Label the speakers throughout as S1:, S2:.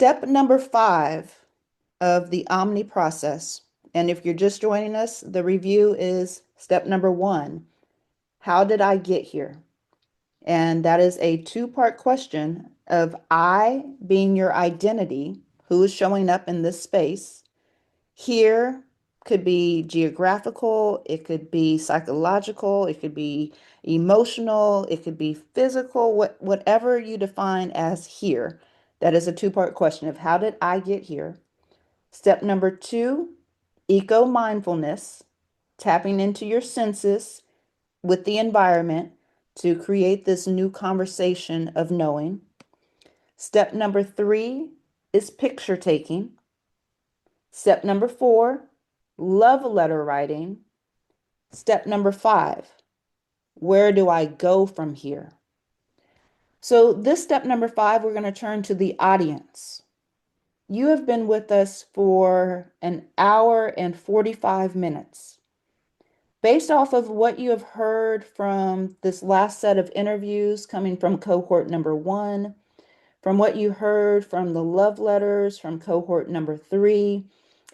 S1: Step number 5 of the Omni process. And if you're just joining us, the review is step number 1. How did I get here? And that is a two-part question of I being your identity, who is showing up in this space. Here could be geographical, it could be psychological, it could be emotional, it could be physical, whatever you define as here. That is a two-part question of how did I get here? Step number 2, eco mindfulness, tapping into your senses with the environment to create this new conversation of knowing. Step number 3 is picture taking. Step number 4, love letter writing. Step number 5, where do I go from here? So, this step number 5, we're going to turn to the audience. You have been with us for an hour and 45 minutes. Based off of what you have heard from this last set of interviews coming from cohort number 1, from what you heard from the love letters from cohort number 3,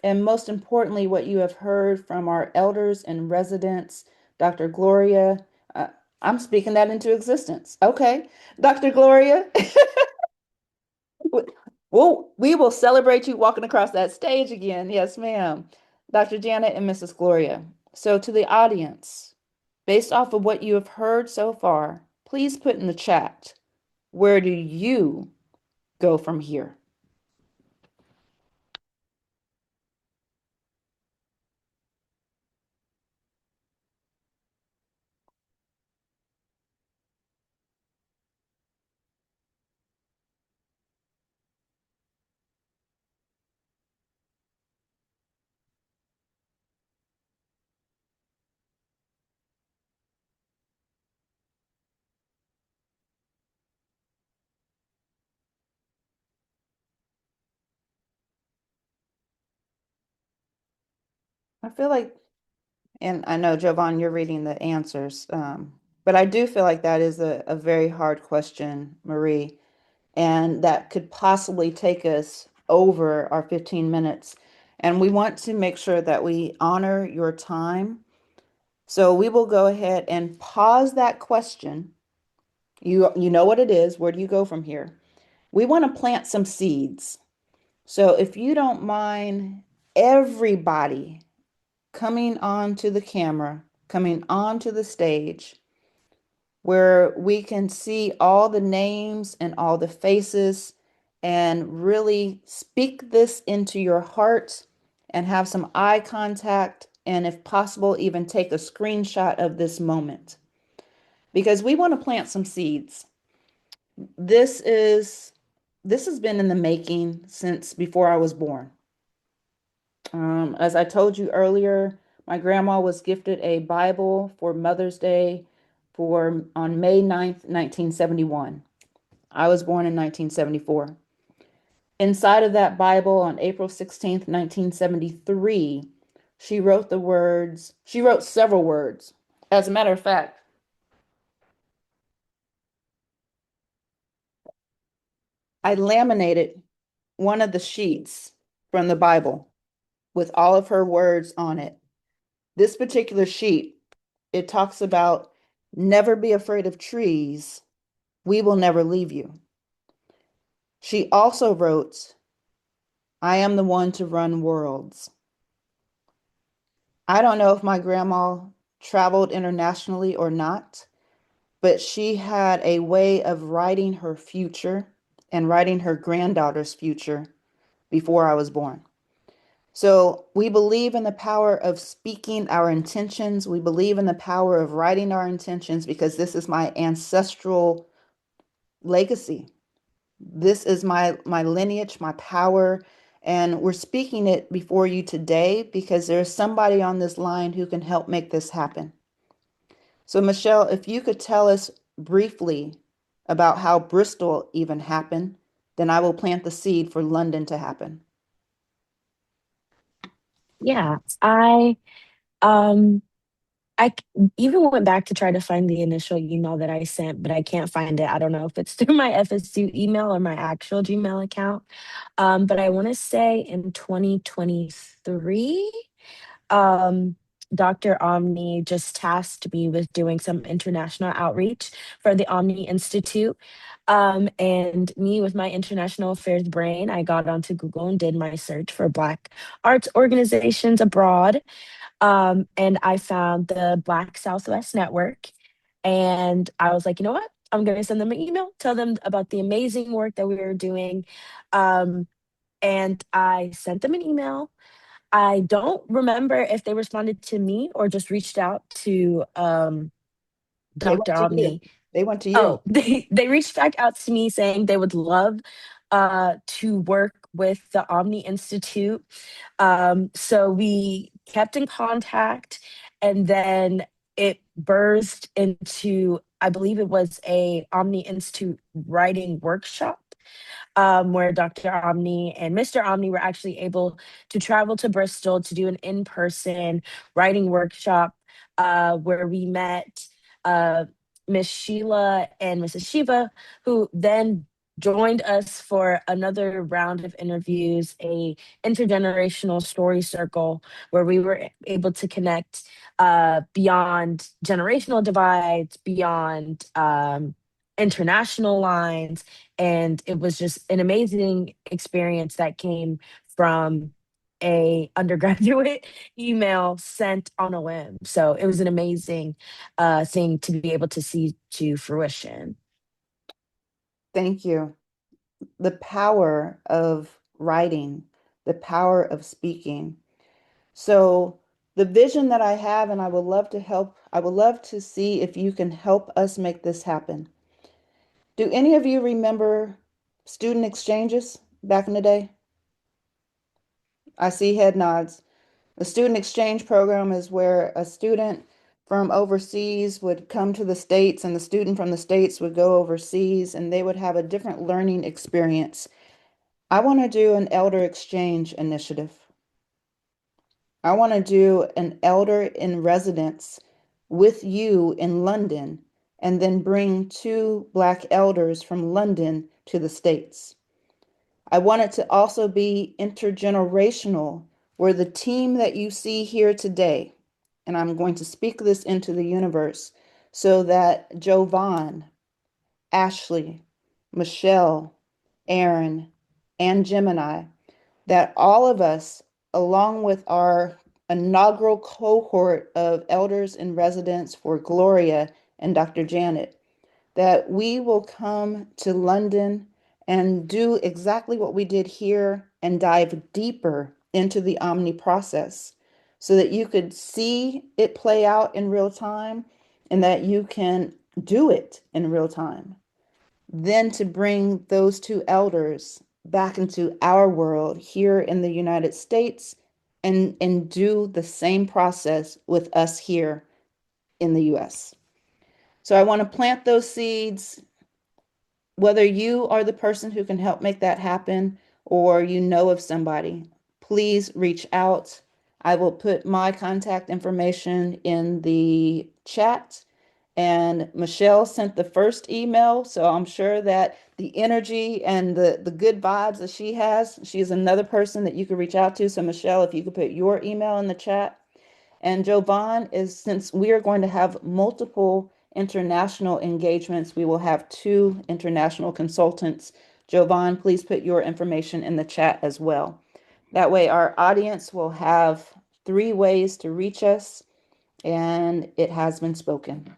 S1: and most importantly, what you have heard from our elders and residents, Dr. Gloria. I'm speaking that into existence. Okay, Dr. Gloria. Well, we will celebrate you walking across that stage again. Yes, ma'am. Dr. Janet and Mrs. Gloria. So, to the audience, based off of what you have heard so far, please put in the chat, where do you go from here? I feel like, and I know, Jovan, you're reading the answers, but I do feel like that is a very hard question, Marie, and that could possibly take us over our 15 minutes. And we want to make sure that we honor your time. So we will go ahead and pause that question. You know what it is. Where do you go from here? We want to plant some seeds. So if you don't mind, everybody coming onto the camera, coming onto the stage, where we can see all the names and all the faces and really speak this into your heart and have some eye contact, and if possible, even take a screenshot of this moment because we want to plant some seeds. This is this has been in the making since before I was born. As I told you earlier, my grandma was gifted a Bible for Mother's Day for on May 9th, 1971. I was born in 1974. Inside of that Bible on April 16th, 1973, she wrote several words. As a matter of fact, I laminated one of the sheets from the Bible with all of her words on it. This particular sheet, it talks about never be afraid of trees. We will never leave you. She also wrote, I am the one to run worlds. I don't know if my grandma traveled internationally or not, but she had a way of writing her future and writing her granddaughter's future before I was born. So we believe in the power of speaking our intentions. We believe in the power of writing our intentions because this is my ancestral legacy. This is my lineage, my power, and we're speaking it before you today because there's somebody on this line who can help make this happen. So Michelle, if you could tell us briefly about how Bristol even happened, then I will plant the seed for London to happen.
S2: Yeah, I um even went back to try to find the initial email that I sent, but I can't find it. I don't know if it's through my FSU email or my actual Gmail account. But I want to say in 2023, um, Dr. Omni just tasked me with doing some international outreach for the Omni Institute. And me, with my international affairs brain, I got onto Google and did my search for Black arts organizations abroad. And I found the Black Southwest Network. And I was like, you know what? I'm going to send them an email, tell them about the amazing work that we were doing. Um, and I sent them an email. I don't remember if they responded to me or just reached out to
S1: They
S2: Dr.
S1: went to you.
S2: Omni.
S1: They went to you.
S2: Oh, they reached back out to me saying they would love to work with the Omni Institute. So we kept in contact, and then it birthed into, I believe it was a Omni Institute writing workshop, where Dr. Omni and Mr. Omni were actually able to travel to Bristol to do an in-person writing workshop, where we met uh, Miss Sheila and Mrs. Shiva, who then joined us for another round of interviews, a intergenerational story circle, where we were able to connect beyond generational divides, beyond international lines. And it was just an amazing experience that came from a undergraduate email sent on a whim. So it was an amazing thing to be able to see to fruition.
S1: Thank you. The power of writing, the power of speaking. So, the vision that I have, and I would love to help, I would love to see if you can help us make this happen. Do any of you remember student exchanges back in the day? I see head nods. A student exchange program is where a student from overseas would come to the States and the student from the States would go overseas and they would have a different learning experience. I want to do an elder exchange initiative. I want to do an elder in residence with you in London and then bring two Black elders from London to the States. I want it to also be intergenerational, where the team that you see here today, and I'm going to speak this into the universe so that Jovan, Ashley, Michelle, Aaron, and Gemini, that all of us, along with our inaugural cohort of elders in residence for Gloria and Dr. Janet, that we will come to London and do exactly what we did here and dive deeper into the Omni process so that you could see it play out in real time and that you can do it in real time. Then to bring those two elders back into our world here in the United States and do the same process with us here in the US. So I want to plant those seeds. Whether you are the person who can help make that happen or you know of somebody, please reach out. I will put my contact information in the chat. And Michelle sent the first email, so I'm sure that the energy and the good vibes that she has, she's another person that you could reach out to. So Michelle, if you could put your email in the chat, and Jovan is, since we are going to have multiple international engagements, we will have two international consultants. Jovan, please put your information in the chat as well. That way, our audience will have three ways to reach us, and it has been spoken.